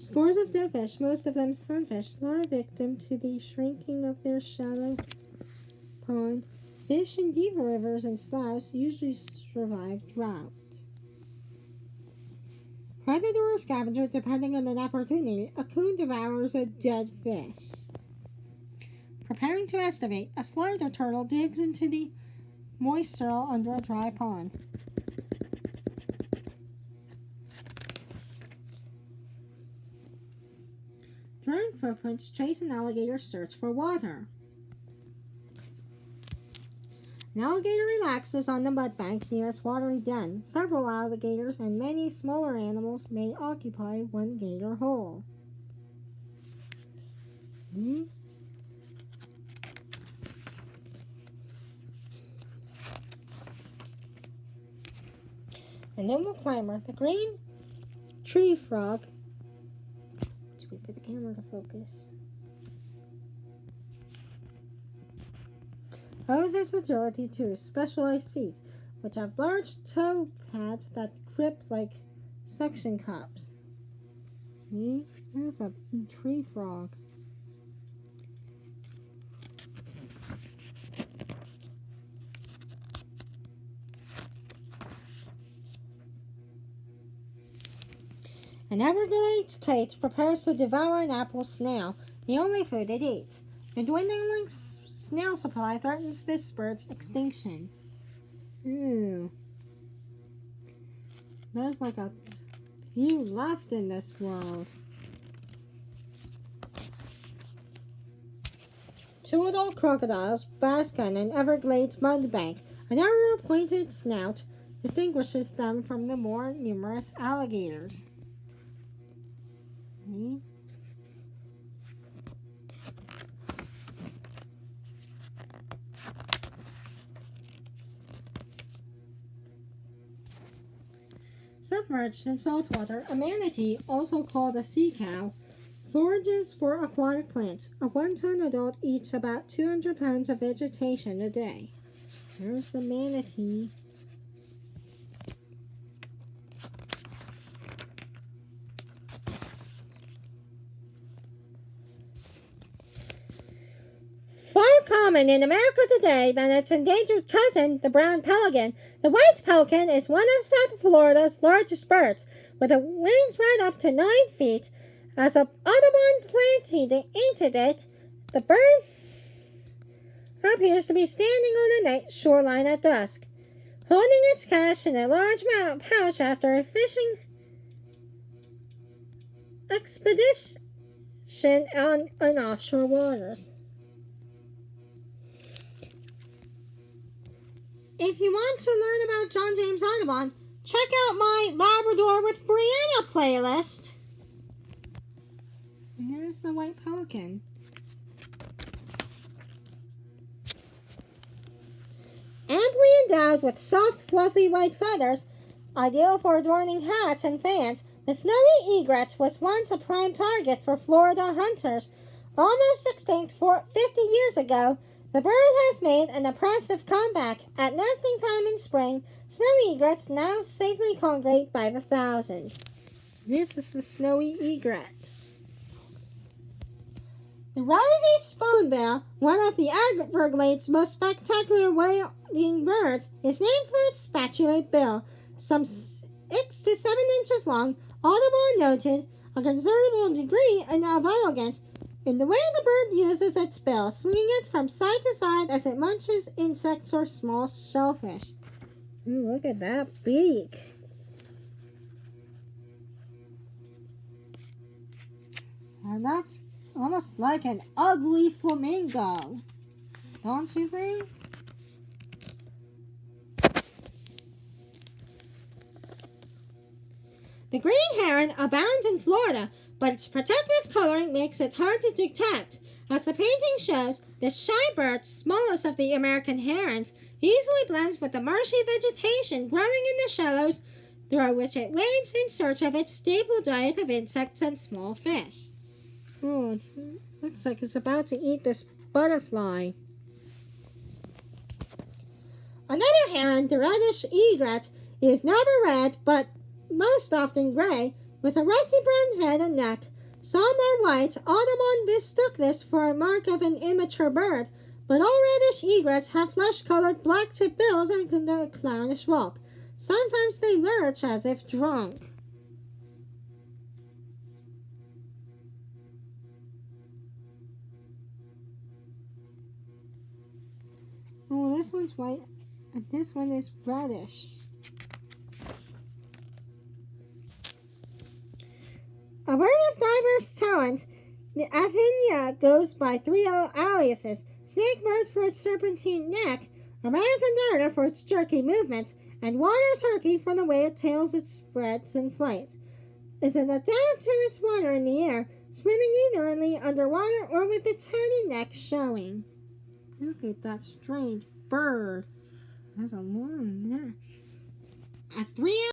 Scores of dead fish, most of them sunfish, lie victim to the shrinking of their shallow pond. Fish in deeper rivers and sloughs usually survive drought. Predator or scavenger, depending on an opportunity, a coon devours a dead fish. Preparing to estivate, a slider turtle digs into the moist soil under a dry pond. Drawing footprints, chase an alligator search for water. An alligator relaxes on the mud bank near its watery den. Several alligators and many smaller animals may occupy one gator hole. The nimble climber, the green tree frog. Let's wait for the camera to focus. Owes its agility to its specialized feet, which have large toe pads that grip like suction cups. See? There's a tree frog. An Everglades kite prepares to devour an apple snail, the only food it eats. The dwindling snail supply threatens this bird's extinction. Ooh. There's like a few left in this world. Two adult crocodiles bask on an Everglades mud bank. A narrow pointed snout distinguishes them from the more numerous alligators. Submerged in salt water, a manatee, also called a sea cow, forages for aquatic plants. A 1-ton adult eats about 200 pounds of vegetation a day. There's the manatee. Common in America today than its endangered cousin, the brown pelican. The white pelican is one of South Florida's largest birds, with a wingspan up to 9 feet. As Audubon painted it, the bird appears to be standing on a night shoreline at dusk, holding its cache in a large pouch after a fishing expedition on offshore waters. If you want to learn about John James Audubon, check out my Labrador with Brianna playlist. And there's the white pelican. Amply endowed with soft, fluffy white feathers, ideal for adorning hats and fans, the snowy egret was once a prime target for Florida hunters. Almost extinct 50 years ago, the bird has made an impressive comeback. At nesting time in spring, snowy egrets now safely congregate by the thousands. This is the snowy egret. The rosy spoonbill, one of the Everglades' most spectacular wading birds, is named for its spatulate bill. Some 6 to 7 inches long, Audubon noted a considerable degree of elegance in the way the bird uses its bill, swinging it from side to side as it munches insects or small shellfish. Ooh, look at that beak. And that's almost like an ugly flamingo, don't you think? The green heron abounds in Florida, but its protective coloring makes it hard to detect. As the painting shows, this shy bird, smallest of the American herons, easily blends with the marshy vegetation growing in the shallows through which it wades in search of its staple diet of insects and small fish. Oh, it looks like it's about to eat this butterfly. Another heron, the reddish egret, is never red, but most often gray, with a rusty brown head and neck. Some are white. Audubon mistook this for a mark of an immature bird, but all reddish egrets have flesh-colored black-tipped bills and a clownish walk. Sometimes they lurch as if drunk. Oh, this one's white, and this one is reddish. A bird of diverse talent, the Athenia goes by three aliases: snakebird for its serpentine neck, American darter for its jerky movements, and water turkey for the way it tails its spreads in flight. Is it adapt to its water in the air, swimming either underwater or with its head and neck showing. Look at that strange bird. It has a long neck. A 3